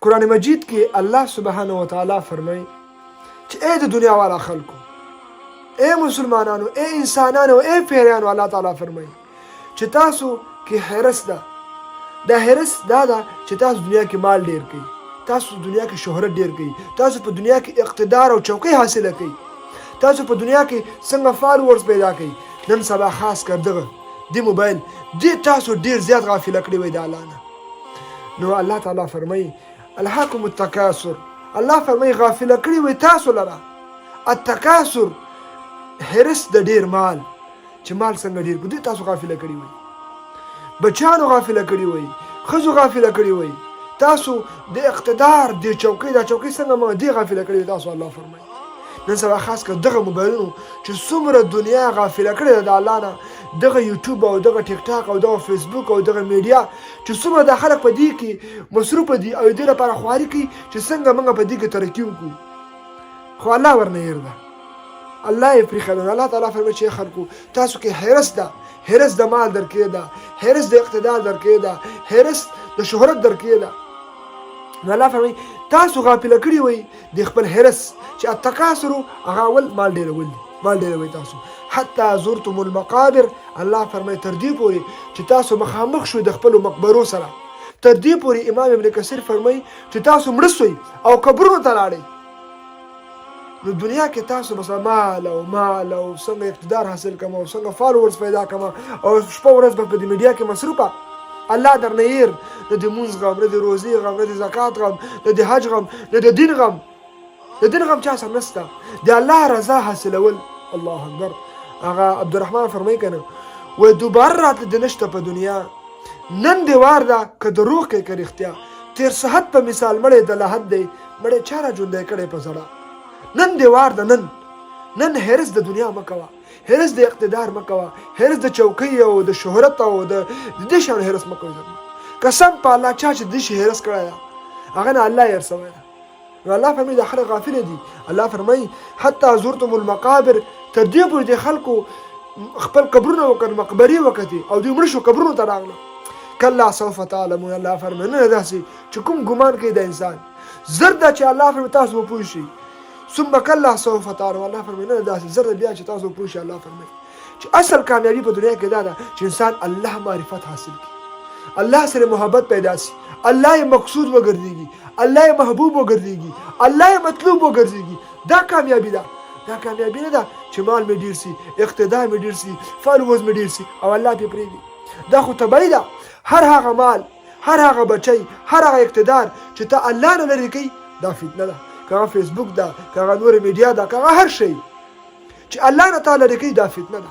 قرآن مجید کې الله سبحانه وتعالی فرمایي چې اے د دنیا والا خلکو، اے مسلمانانو، اے انسانانو، اے پیریانو، الله تعالی فرمایي چې تاسو کې حرص ده. دا حرص دا ده چې تاسو دنیا کې مال ډیر کوي، تاسو دنیا کې شهرت ډیر کوي، تاسو په دنیا کې اقتدار او چوکۍ حاصله کوي، تاسو په دنیا کې څنګه فالوورز پیدا کوي. نن سبا خاص کر دغه دی موبایل دی تاسو ډیر زیات غافل کړی وای د الله نه. نو الله تعالی فرمایي الهاکم التکاثر، الله فرمایي غافل کړی وای تاسو لره التکاثر، حرص د ډیر مال، چې مال څنګه ډیر کو دي تاسو غافل کړی وای، بچانو غافل کړی وای، خزو غافل کړی وای، تاسو د اقتدار د چوکۍ د چوکۍ څنګه مو دی غافل کړی تاسو. الله فرمایي نن سبا خاص کر دغه موبایلونو چې څومره دنیا غافل کړی د الله نه، دغه یوټیوب او دغه ټیک ټاک او دغه فیسبوک او دغه میډیا چې څومره د خلک په دې کې مصروف دي او دې لپاره خواري کوي چې څنګه موږ په دې کې ترقي وکړو، خو الله ورنه هېر ده، الله یې پرېښودل. الله تعالی فرمایي چې خلکو تاسو کې حرص ده، حرص د مال درکې ده، حرص د اقتدار درکې ده، حرص د شهرت درکې ده. نو الله فرمایي تاسو غافل کړي وای د خپل حرص چې التکاثر هغه اول مال ډیرول دي، مال ډیروي تاسو. حتی زرتم المقابر، الله فرمایي تر دې پورې چې تاسو مخامخ شوي د خپلو مقبرو سره، تر دې پورې امام ابن کثیر فرمایي چې تاسو مړه سوئ او قبرونو ته لاړئ. نو دنیا کې تاسو بس مال او څنګه اقتدار حاصل کړم او څنګه فالوورز پیدا کړم او شپه ورځ به په دې میډیا کې مصروفه، الله درنه هېر، نه د مونځ غم، نه د روزې غم، نه د زکات غم، نه د حج غم، نه د دین غم. د دین غم چا سره نشته، د الله رضا حاصلول. الله اکبر. هغه عبدالرحمن فرمایي کنه وای دوباره راتله د نشته په دنیا، نن دې وار ده که دروغ کوي که رښتیا، تیر صحت په مثال مړی د لحد دی، مړی چا را ژوندی کړی په زړه. نن دې وار ده، نن حرص د دنیا مه کوه، حرص د اقتدار مه کوه، حرص د چوکۍ او د شهرت او د دې شیانو حرص مه کوئ. قسم په الله چا چې دې شي حرص کړی ده هغه نه الله یې هرڅوی ده. نو الله فرمایي دا خلک غافل دي. الله فرمایي حتی زرتم المقابر، تر دې پورې د خلکو خپل قبرونه وکړ، مقبرې وکتې او دوی مړه شو قبرونو ته راغله. کلا سوف تعلمون، الله فرمایي نه داسې چې کوم ګمان کوي د انسان زر ده چې الله فرمایي تاسو به پوه شئ. ثم کلا سوف تعلمون، الله فرمایي نه داسې زر بیا چې تاسو پوه شئ. الله فرمایي چې اصل کامیابي په دنیا کې دا ده چې انسان الله معرفت حاصل کړي، الله سره محبت پیدا شي، الله یې مقصود وګرځېږي، الله یې محبوب وګرځېږي، الله یې مطلوب وګرځېږي. دا کامیابي ده. دا کامیابي نه ده چې مال مې ډېر سي، اقتدار مې ډېر سي، فالوورز مې ډېر سي او الله پې پرېږدي. دا خو طبیعي ده. هر هغه مال، هر هغه بچی، هر هغه اقتدار چې ته الله نه لرې کوي دا فتنه ده. که هغه فیسبوک ده، که هغه نور میډیا ده، که هغه هر شی چې الله نه تا لرې کوي دا فتنه ده.